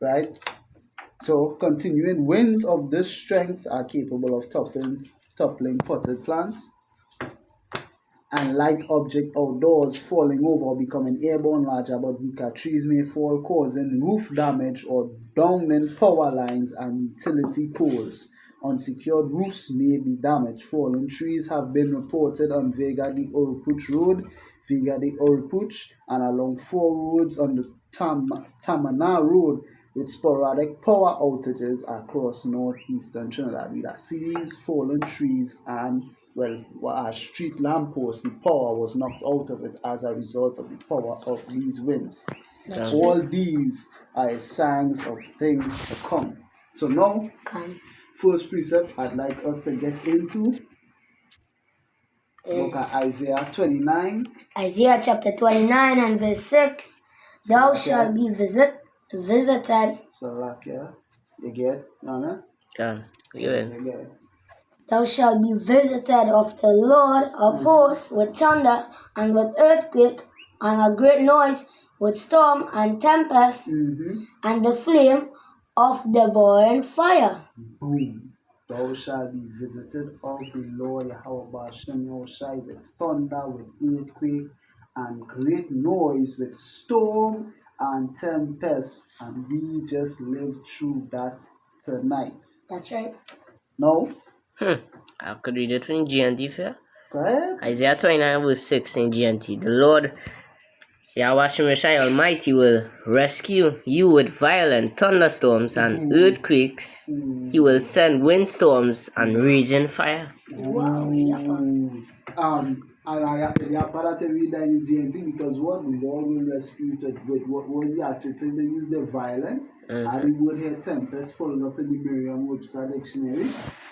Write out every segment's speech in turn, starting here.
right? So, continuing, winds of this strength are capable of toppling potted plants and light object outdoors, falling over or becoming airborne. Larger but weaker trees may fall, causing roof damage or downing power lines and utility poles. Unsecured roofs may be damaged. Fallen trees have been reported on Vega de Orupuch Road, Vega de Orupuch, and along 4 roads on the Tamana Road, with sporadic power outages across northeastern Trinidad. We see these fallen trees and, well, our street lamppost, the power was knocked out of it as a result of the power of these winds. All these are signs of things to come. So now, first precept I'd like us to get into book of Isaiah 29. Isaiah chapter 29 and verse 6. Thou shalt be visited. Salakia. You get? Anna? Yeah. Good. Thou shalt be visited of the Lord of hosts with thunder and with earthquake and a great noise, with storm and tempest and the flame of devouring fire. Boom. Thou shalt be visited of the Lord Yahweh Shem Yoshai with thunder, with earthquake, and great noise, with storm and tempest. And we just lived through that tonight. That's right. No? I could read it in GNT fair. Go ahead. Isaiah 29 verse 6 in GNT. The Lord Yahweh Shemeshai Almighty will rescue you with violent thunderstorms and earthquakes. He will send windstorms and raging fire. Wow. I have to read that in GNT because what the Lord will rescue it with what was the adjective they use, the violent, and the word here tempest followed up in the Merriam-Webster dictionary.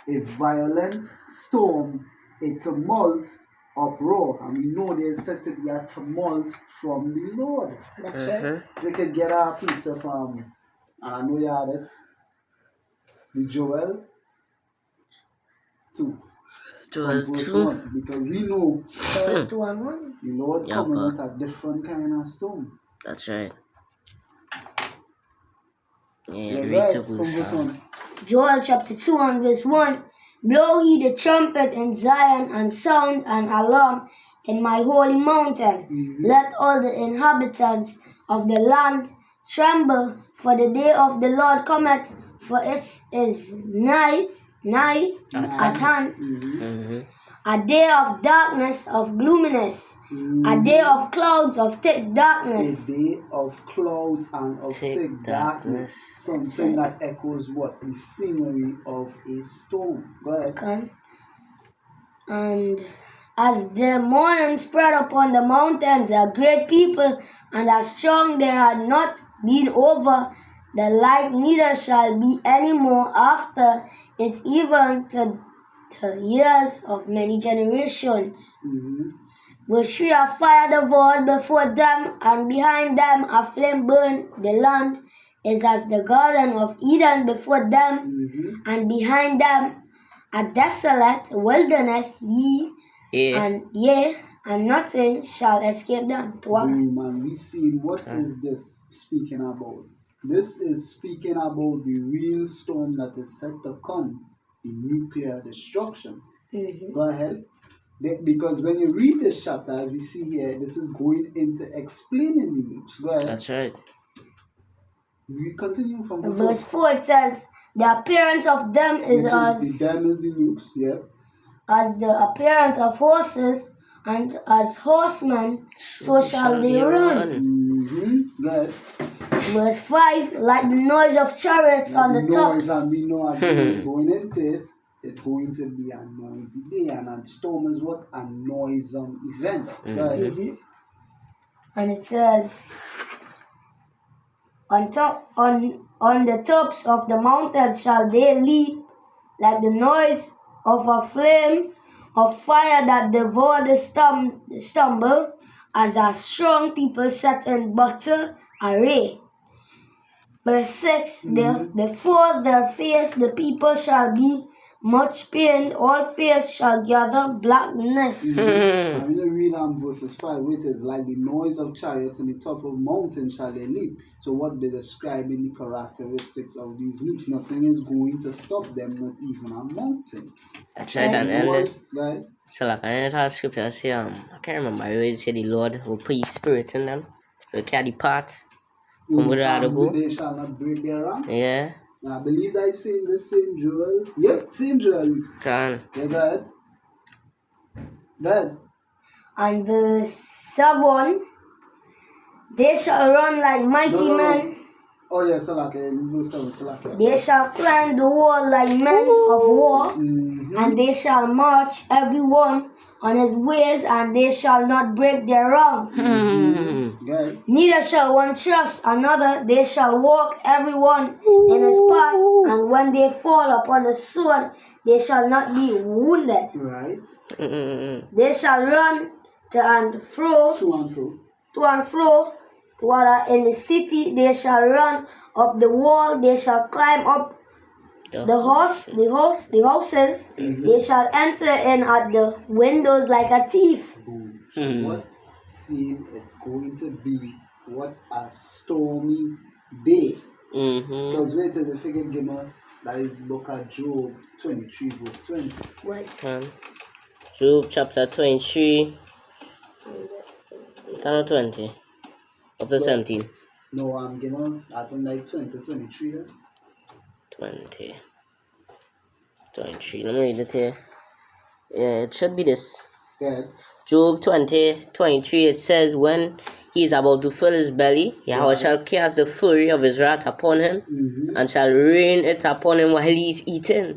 A violent storm, a tumult, uproar, and we know there's said to be a tumult from the Lord. That's right. We can get our piece of and I know you had it. The Joel 2. Joel 2. Because we know Joel 2 and 1. the Lord coming with a different kind of storm. That's right. Yeah, Right. read Joel chapter 2 and verse 1. Blow ye the trumpet in Zion, and sound an alarm in my holy mountain. Let all the inhabitants of the land tremble, for the day of the Lord cometh, for it is nigh at hand. A day of darkness, of gloominess, a day of clouds, of thick darkness. A day of clouds and of thick darkness. Something that echoes what? The scenery of a storm. Go ahead. And as the morning spread upon the mountains, a great people and a strong there had not been over, the like neither shall be any more after it, even to the years of many generations. Verse 3, a fire devoured before them, and behind them a flame burned. The land is as the garden of Eden before them, and behind them a desolate wilderness, and nothing shall escape them. Man, we see what is this speaking about? This is speaking about the real storm that is set to come, the nuclear destruction. Go ahead. Because when you read this chapter, as we see here, this is going into explaining the nukes. Go ahead. That's right. We continue from verse 4. It says, the appearance of them is as the nukes, yeah. As the appearance of horses, and as horsemen, so shall they run. Go ahead. Verse 5, like the noise of chariots on the tops. And we know as going into it, it's going to be a noisy day, and a storm is what? A noisome event. And it says, on the tops of the mountains shall they leap, like the noise of a flame of fire that devour the stumble, as a strong people set in battle array. Verse 6, before their face the people shall be much pain, all face shall gather blackness. I'm going to read verses 5, which is like the noise of chariots in the top of mountains shall they leap. So what they describe in the characteristics of these loops, nothing is going to stop them, not even a mountain. That's right, and Right? so like I know scripture say I can't remember where it said the Lord will put his spirit in them. So they can depart from where they are to go. They shall not break their ranks. Yeah. I believe I seen the same Joel. Yep, same Joel. Can. Yeah, go ahead. Go ahead. And verse 7, they shall run like mighty men. Oh yeah, Salaka, verse 7, Salaka. They shall climb the wall like men of war, and they shall march every one on his ways, and they shall not break their ranks. Good. Neither shall one trust another, they shall walk every one in his path, and when they fall upon the sword, they shall not be wounded. Right. They shall run to and fro, whether in the city they shall run up the wall, they shall climb up the houses, they shall enter in at the windows like a thief. What scene it's going to be? What a stormy day. Because wait till the figure gamer, that is look at Job 23 verse 20. What? Job chapter 23, 20. Up to 17. No, I'm gonna, I think like 20, 23 then. 20. 23. Let me read it here. Yeah, it should be this. Good. Job 20, 23, it says, when he is about to fill his belly, Yahweh shall cast the fury of his wrath upon him, and shall rain it upon him while he is eating.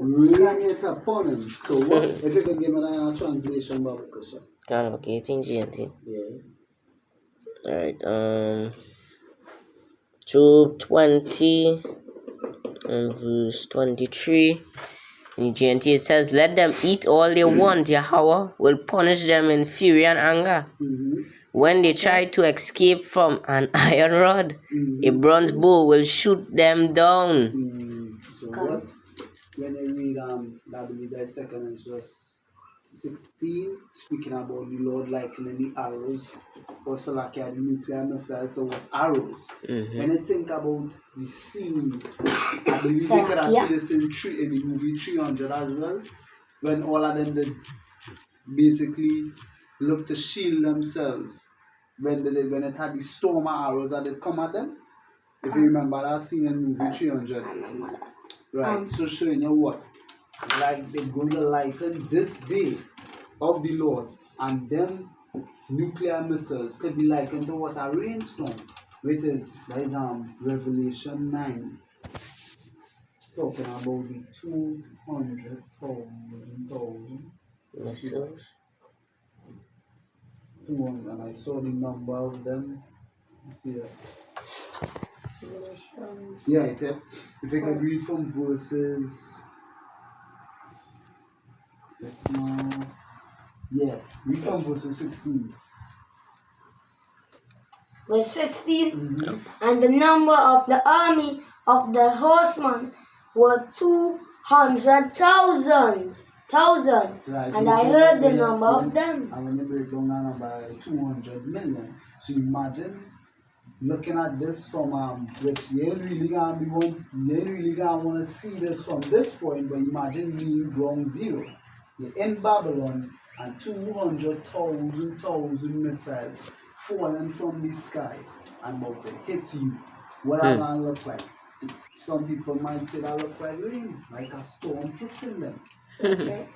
Rain it upon him. So what, if you can give me that translation, Baba Kusha. Kind of 18 GNT. Yeah. Alright, Job 20 and verse 23. In GNT it says, let them eat all they want, Yahweh will punish them in fury and anger. When they try to escape from an iron rod, a bronze bow will shoot them down. So what, when you read, I believe that second is verse 16, speaking about the Lord likening the arrows, also like the nuclear missiles, so with arrows. When you think about the scene, I believe we could have seen this in the movie 300 as well, when all of them did basically look to shield themselves when it had the storm of arrows that did come at them. If you remember that scene in movie 300. Right, so showing you what? Like they're going to liken this day of the Lord and them nuclear missiles could be likened to what a rainstorm, which is Revelation 9, talking about the 200,000 Missiles. 200, and I saw the number of them. See that? Yeah, if you can read from verses. Read from verses 16. Verse 16, and the number of the army of the horsemen were 200,000. Right, And I heard the number of them. And when you break down that number by 200 million, so imagine looking at this from which you ain't really gonna want to see this from this point, but imagine being ground zero. You're in Babylon and 200,000 missiles falling from the sky and about to hit you. What that gonna look like? Some people might say that look like rain, like a storm hitting them.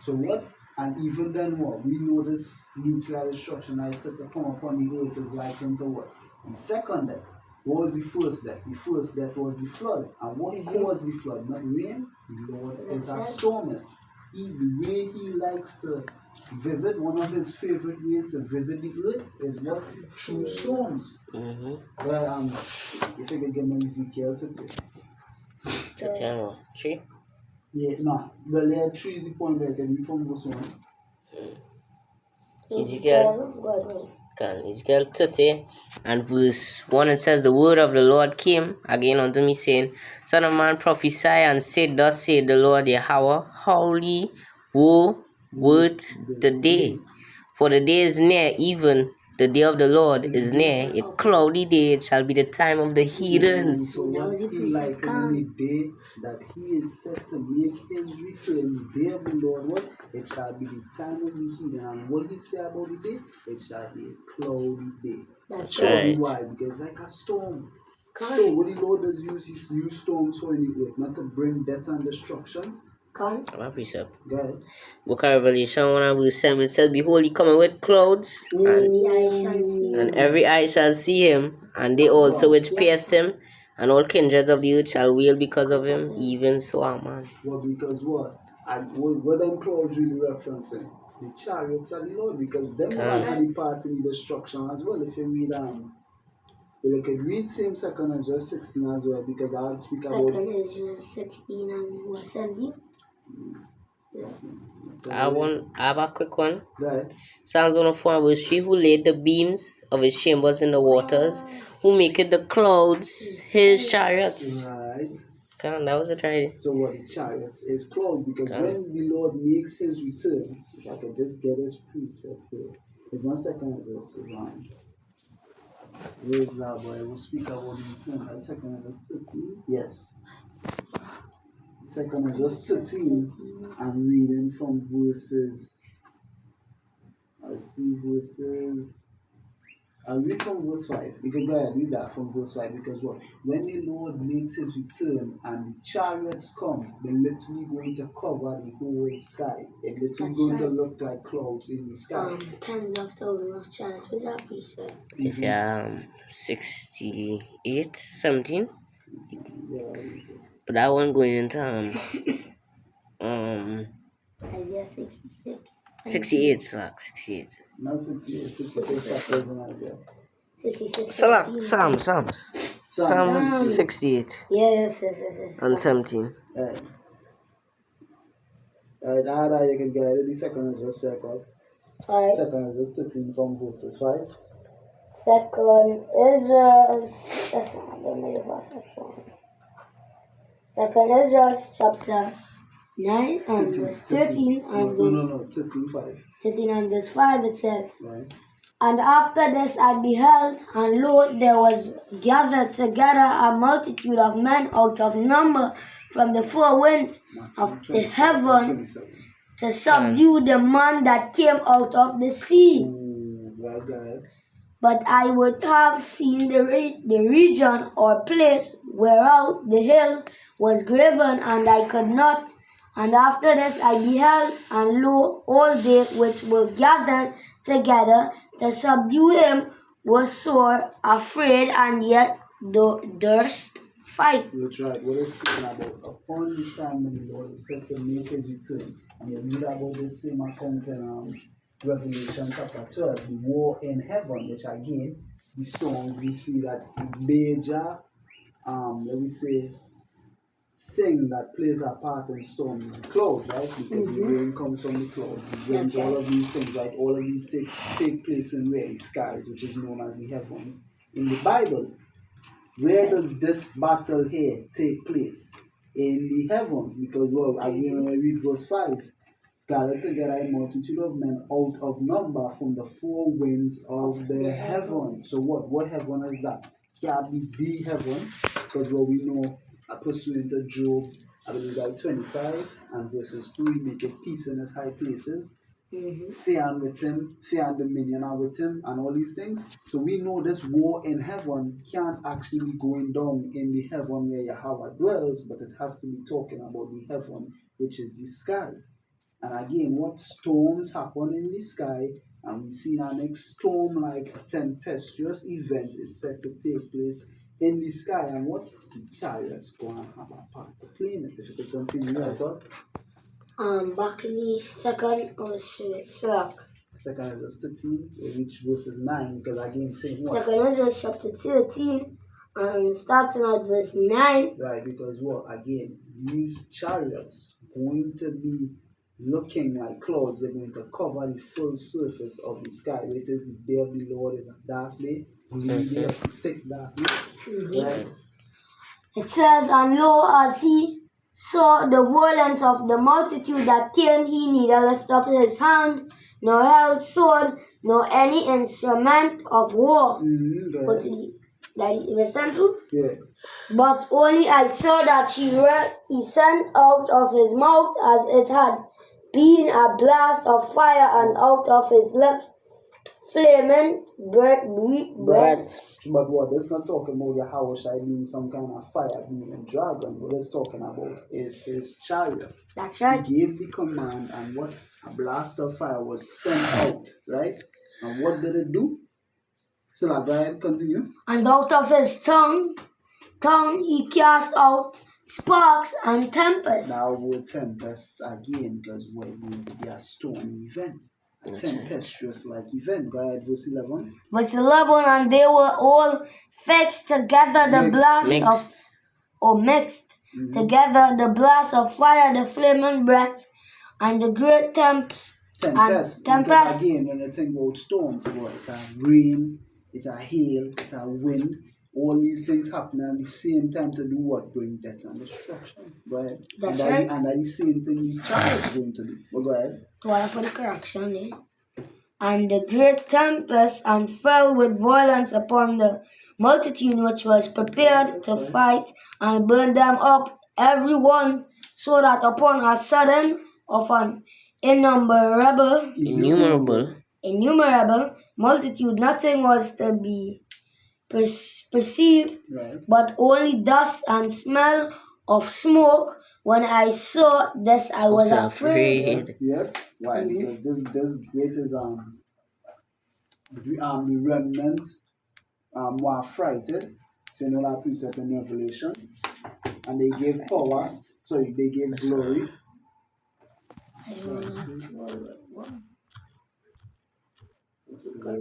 So what? And even then what? We know this nuclear destruction I said to come upon the earth is likened to what? The second death. What was the first death? The first death was the flood. And what caused the flood? Not rain. The Lord is a stormist. The way he likes to visit, one of his favorite ways to visit the earth is what? Through storms. Well, if you could give me Ezekiel 30. 3? Yeah, no. Well, yeah, 3 is the point where I can read from verse 1. Ezekiel 30 And verse 1 it says, the word of the Lord came again unto me, saying, Son of man, prophesy and say, Thus saith the Lord Yahweh, Holy woe worth the day. For the day is near, even the day of the Lord is near. A cloudy day, it shall be the time of the heathens. So what he like in the day that he is set to make his return, the day of the Lord, what? It shall be the time of the heathen. And what he say about the day? It shall be a cloudy day. That's Cloudy, right. why? Because like a storm. So what the Lord does use, he use storms for any way, not to bring death and destruction. What precept? Go ahead. Book of Revelation 1 and verse 7 it says, Behold, he cometh with clouds, and every eye shall see him, and they also which pierced him, and all kindreds of the earth shall wail because of him, even so, amen. Well, because what? What them clouds really referencing? The chariots of the Lord, because them are the part in the destruction as well. If you read well, you could read same Second Ezra 16 as well, because I'll speak about Second Ezra 16 and 17. Yes. I have a quick one. that. Psalms 104 verse 3, who laid the beams of his chambers in the waters, who maketh the clouds his chariots. Right. Come on, that was it right. So what the chariots is cloud, because when the Lord makes his return, if I can just get his precept here, it's not Second Ezra, it's where's that boy? We'll speak about the return. Second Ezra 13. Yes. Second Ezra 13. I'm reading from verses. I see verses. I'll read from verse 5. You can go ahead and read that from verse 5, because what? When the Lord makes his return and the chariots come, they're literally going to cover the whole sky. It's literally going to look like clouds in the sky. Tens of thousands of chariots. What's that precept? It's 68, 17. Yeah. But that one going into Isaiah 66. 68, like 68. Not 68, 66 chapters in Isaiah. 66. Psalms 68 Yes. and 17. Alright. Alright, now that you can get it, the second is just check out. Alright. Second is just 13 from verses 5. Second Ezra. That's not the middle verse. Second Ezra chapter 9 and verse 13 and verse 13 and verse 5 it says, Right. And after this I beheld, and lo, there was gathered together a multitude of men out of number from the four winds of the heaven to subdue the man that came out of the sea. But I would have seen the region or place whereout the hill was graven, and I could not. And after this I beheld, and lo, all they which were gathered together to subdue him were sore afraid, and yet durst fight. That's right. What is speaking about? Upon the time when the Lord is set to make his return, and you read about this same account in Revelation chapter 12, the war in heaven, which again, the storms, we see that major, let me say, thing that plays a part in storms is the clouds, right? Because the rain comes from the clouds, the winds, all of these things, right? All of these take place in where? The skies, which is known as the heavens. In the Bible, where does this battle here take place? In the heavens, because well, again, when I read verse 5, gathered together a multitude of men out of number from the four winds of the heaven. So what heaven is that? Can't be the heaven, because what we know, pursuant to Job, I believe like 25 and verses 2, he maketh peace in his high places. Fear and with him, fear and dominion are with him, and all these things. So we know this war in heaven can't actually be going down in the heaven where Yahweh dwells, but it has to be talking about the heaven, which is the sky. And again, what storms happen in the sky, and we see our next storm like tempestuous event is set to take place in the sky, and what the chariots going to have a part to play in it. If you could continue, I thought. Back in the second Second Ezra 13, we reach verses 9, because again, saying what? Second Ezra chapter 13, starting at verse 9. Right, because what? Again, these chariots going to be looking like clouds. They're going to cover the full surface of the sky. It is the day of the Lord, is a dark day. Really thick darkness. Right? It says, and lo, as he saw the violence of the multitude that came, he neither lift up his hand, nor held sword, nor any instrument of war. Mm-hmm. But verse 10 too? Yeah. But only I saw that he sent out of his mouth as it had been a blast of fire, and out of his lips flaming breath. But what it's not talking about Yahushua being some kind of fire being a dragon. What it's talking about is his chariot. That's right. He gave the command, and what a blast of fire was sent out, right? And what did it do? So now go ahead, continue. And out of his tongue he cast out sparks and tempests. Now with tempests again, because we're going to be a stormy event. A tempestuous like event. Go ahead, verse 11. Verse 11, and they were all fixed together the Mixed. mixed together the blast of fire, the flaming breath, and the great tempest. Tempest. Because again, when you think about storms, what? It's a rain, it's a hail, it's a wind. All these things happen at the same time to do what? Bring death and destruction. Go ahead. That's and right. And that the same thing his child is going to do. But go ahead. Why for the correction, eh? And the great tempest, and fell with violence upon the multitude which was prepared to fight, and burned them up every one, so that upon a sudden of an innumerable multitude nothing was to be perceived, Right. but only dust and smell of smoke. When I saw this, I was afraid. Yep. Why? Because this great is the remnants were frightened. So you know that precept in Revelation. And they gave power, so they gave glory.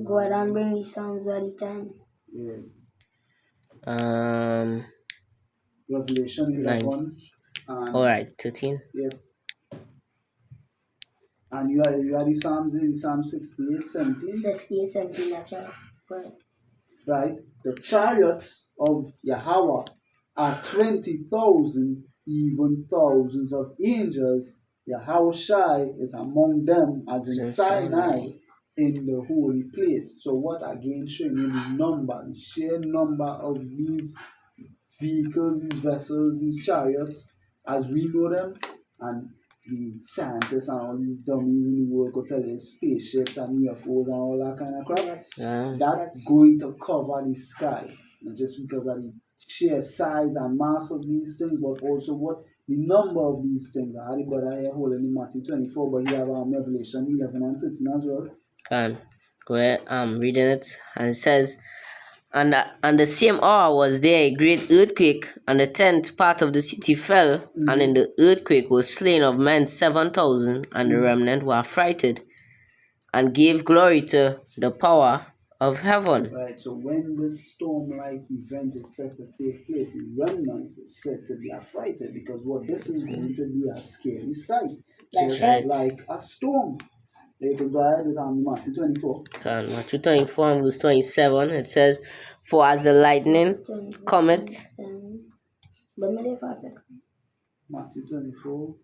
Go ahead and bring these Psalms ready time. Yeah. Revelation 11. Alright, 13. Yep. And you are the Psalms in Psalm 68, 17. 68, 17, that's right. Go ahead. Right? The chariots of Yahweh are 20,000, even thousands of angels. Yahushai is among them as in Sinai in the holy place. So what again showing you the number, the sheer number of these vehicles, these vessels, these chariots as we know them, and the scientists and all these dummies in the world could tell you spaceships and UFOs and all that kind of crap. That's going to cover the sky, not just because of the sheer size and mass of these things, but also what the number of these things. I had the brother here holding in Matthew 24, but you have Revelation 11 and 13 as well. Go ahead, I'm reading it, and it says, and the same hour was there a great earthquake, and the 10th part of the city fell, and in the earthquake was slain of men 7,000, and the remnant were frightened, and gave glory to the power of heaven. Right, so when this storm-like event is set to take place, the remnant is said to be affrighted, because what this is going to be a scary sight, just like a storm. You can go ahead with Matthew 24. Matthew 24 and verse 27, it says, for as the lightning cometh. Matthew 24.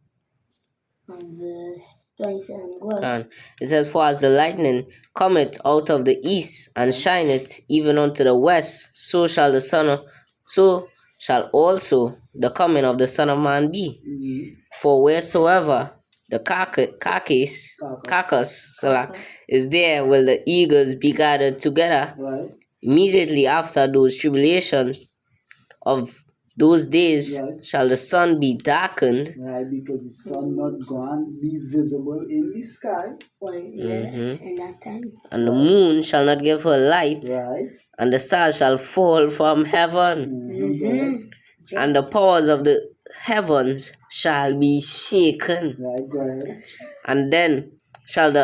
And verse 27, go ahead. It says, for as the lightning cometh out of the east and shineth even unto the west, so shall also the coming of the Son of Man be. For wheresoever the carcass is, there will the eagles be gathered together. Right. Immediately after those tribulations of those days shall the sun be darkened. Right, because the sun not going to be visible in the sky. In that time. And the moon shall not give her light. Right. And the stars shall fall from heaven. And the powers of the heavens shall be shaken. Right, go ahead. And then shall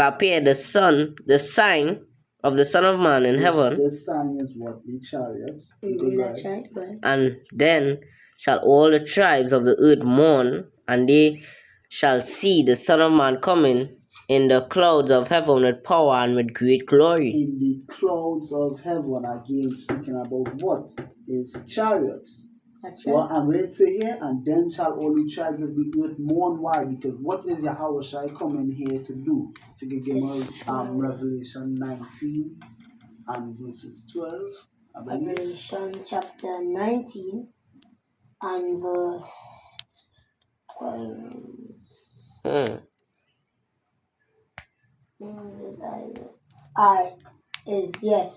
appear the sign of the Son of Man in heaven. This sign is what? The chariots. That's right, go ahead. And then shall all the tribes of the earth mourn, and they shall see the Son of Man coming in the clouds of heaven with power and with great glory. In the clouds of heaven, again speaking about what? Is chariots. That's Well, right. I'm ready to say here, and then shall all the tribes of the earth mourn. Why? Because what is Yahweh Shai coming here to do? To give us Revelation 19 and verses 12. I believe. Revelation chapter 19 and verse 12. His eyes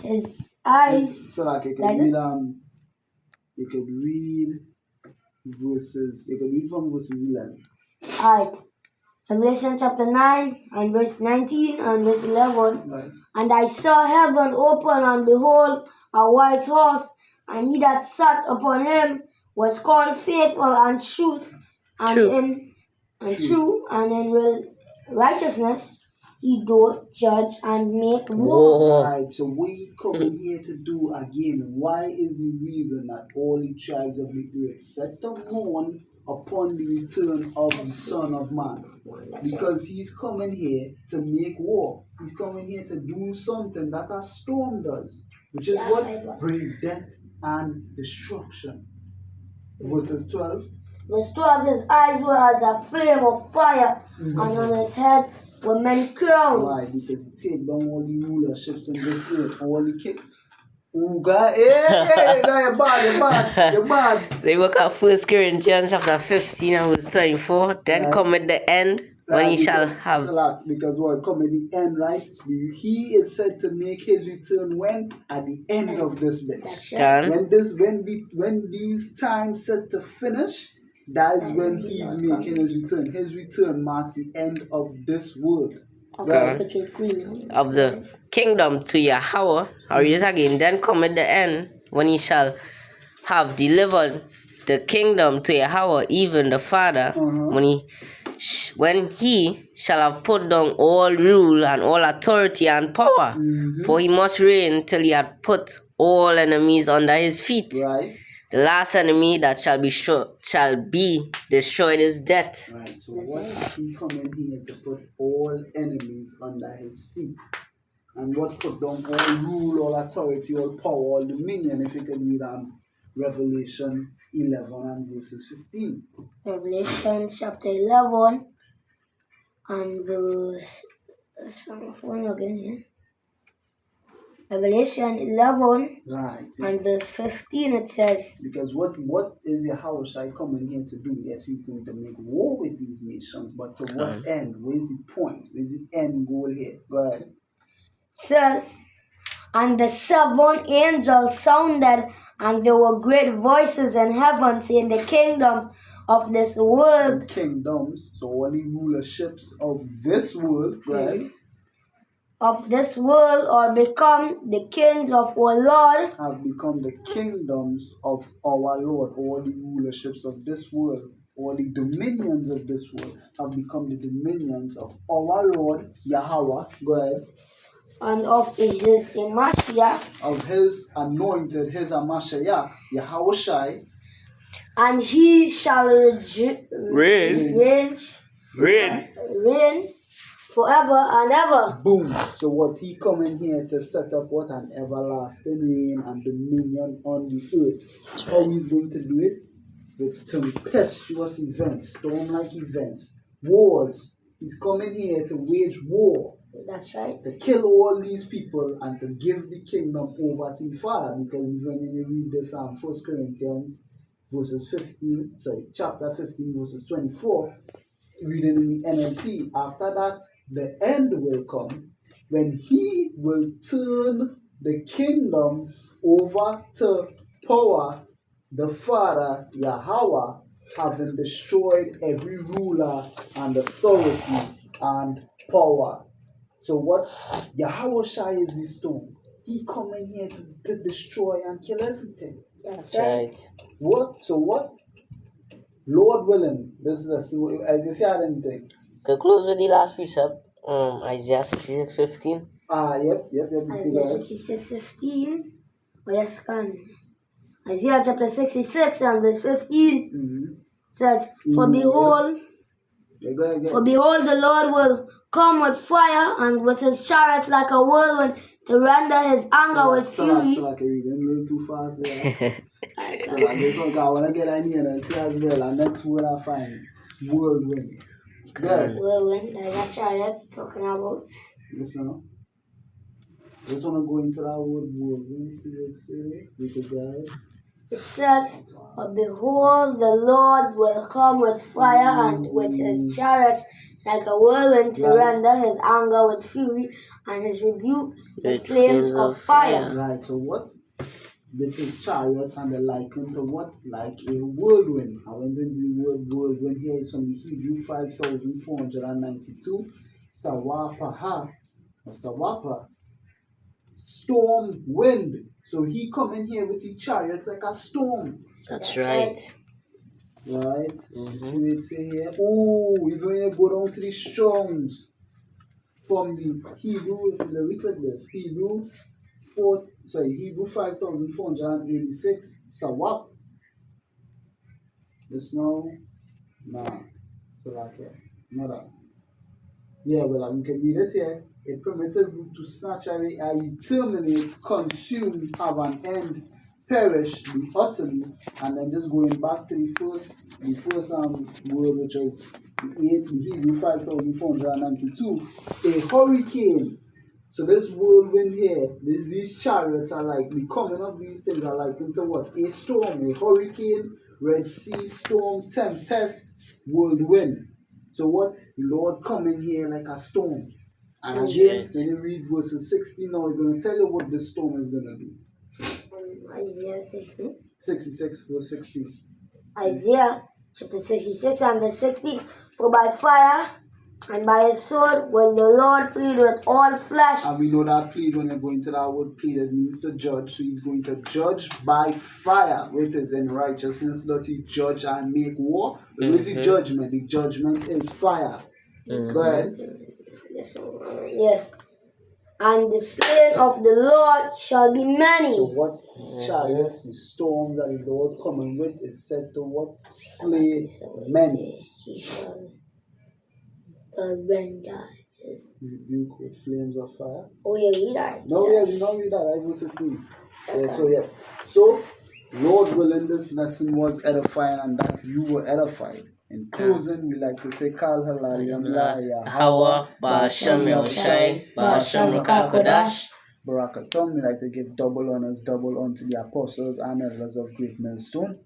his eyes. So like you That's could it? read you could read from verses 11. Alright. Revelation chapter 9 and verse 19 and verse 11. Right. And I saw heaven open, and behold, a white horse, and he that sat upon him was called Faithful and Truth, and True. in righteousness he doth judge and make war. Whoa. Right, so we coming here to do again. Why is the reason that all the tribes of the earth set to mourn upon the return of the Son of Man? Because he's coming here to make war. He's coming here to do something that a storm does, which is what? Bring death and destruction. Verses 12. Verse 12, his eyes were as a flame of fire, and on his head were many crowns. Why? Because he take down all the rulerships in this earth, all the king. Ooh, God, you're bad. They look at 1 Corinthians chapter 15 and verse 24. Then Right. come at the end when he shall have. Because what come at the end, right? He is said to make his return when? At the end of this bit. That's right. Done. When these times set to finish, that is when he's making his return. His return marks the end of this world. Of Okay. the wicked queen. Of the kingdom to Yahweh, or yet again, then come at the end when he shall have delivered the kingdom to Yahweh, even the Father, when he shall have put down all rule and all authority and power, for he must reign till he had put all enemies under his feet. Right. The last enemy that shall be destroyed is death. Right. So what he coming here to put all enemies under his feet? And what put down all rule, all authority, all power, all dominion, if you can read Revelation 11 and verses 15. Revelation chapter 11 and verse. Again here. Revelation 11 Right. and verse 15 it says, Because what is Yahweh Shai coming here to do? Yes, he's going to make war with these nations, but to what end? Where's the point? Where's the end goal here? Go ahead. says, and the seven angels sounded, and there were great voices in heaven saying, the kingdom of this world, Kingdoms, so all the rulerships of this world, right, of this world are become the kings of our Lord, have become the kingdoms of our Lord. All the rulerships of this world, all the dominions of this world have become the dominions of our Lord Yahweh. Go ahead. and of his Mashiach, Of his anointed, his Amashiach, Yahweh Shai, and he shall reign forever and ever. boom. So what he coming here to set up what? An everlasting reign and dominion on the earth. How he's going to do it? With tempestuous events, storm-like events, wars. He's coming here to wage war, That's right. to kill all these people and to give the kingdom over to the Father. Because when you read this 1 Corinthians chapter 15 verses 24, reading in the NLT, after that the end will come when he will turn the kingdom over to power, the Father Yahweh, having destroyed every ruler and authority and power. So what? Yahweh Shai is the stone. He coming here to destroy and kill everything. That's Right. What? So what? Lord willing, this is if you had anything. Can close with the last precept, Isaiah 66:15. Yep. Isaiah 66:15. Oh, yes, can. Isaiah chapter 66 and verse 15 says, For behold, Yeah, go ahead. the Lord will come with fire, and with his chariots like a whirlwind, to render his anger with fury. So like you read a little too fast there. So like this one guy, when I get in here and see as well, and next word I find whirlwind. Good. Whirlwind, there's a chariot talking about. Listen. Just want to go into that word whirlwind, see what it says. We could guys. It says, but behold, the Lord will come with fire and with his chariots like a whirlwind, to render his anger with fury and his rebuke with flames of fire. Right, so what? With his chariots and the likened to what? Like a whirlwind. I went into the word whirlwind here. It's from the Hebrew 5492. Sawapaha. Sawapa. Storm wind. So he come in here with his chariots like a storm. That's right. Right? You see what it say here? Oh, even when you go down to the Strongs from the Hebrew, if you look at this, Hebrew 5486, Sawap. This now, nah, so like it's not that. Yeah, well, you can read it here. A primitive root to snatch away, terminate, consume, have an end, perish, be utterly, and then just going back to the first word, which is the Hebrew 5492, a hurricane. So this whirlwind here, these chariots are like, the coming of these things are like into what? A storm, a hurricane, Red Sea storm, tempest, whirlwind. So what? The Lord coming here like a storm. And again, when you read verses 16 now, it's going to tell you what this storm is going to do. Isaiah 60. 66 verse 16. Isaiah chapter 66 and verse 16. For by fire and by his sword will the Lord plead with all flesh. And we know that plead, when you go into that word plead, it means to judge. So he's going to judge by fire, which is in righteousness, that he judge and make war. But what is the judgment? The judgment is fire. Go ahead. Yes. And the slain of the Lord shall be many. So what chariots, the storm that the Lord coming with is said to what? Slay many. He shall render his. Rebuke with flames of fire. Oh yeah, read that. No, yeah, we don't read that. I verse 15. Yeah, so Lord willing, this lesson was edifying, and that you were edified. In closing, we like to say, Kal Halari Amlaya Hawa, Ba'ashem Yahushai, Ba'ashem Rakakodash. Barakatum. We like to give double honors, double unto the apostles and elders of Great Millstone,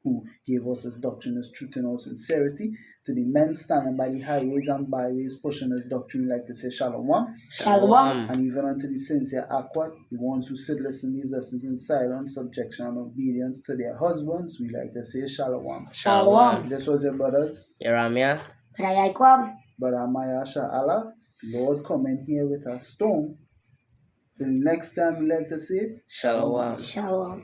who gave us his doctrine, his truth, and all sincerity. To the men standing by the highways and byways, pushing his doctrine, we like to say, Shalom. Shalom. And even unto the sincere Akwat, the ones who sit listening to these lessons in silence, subjection, and obedience to their husbands, we like to say, Shalom. Shalom. This was your brothers, Yeramia. Brother Yaquab. Brother Maya Sha'ala. Lord, come in here with a storm. Till next time, we like to say, Shalom. Shalom.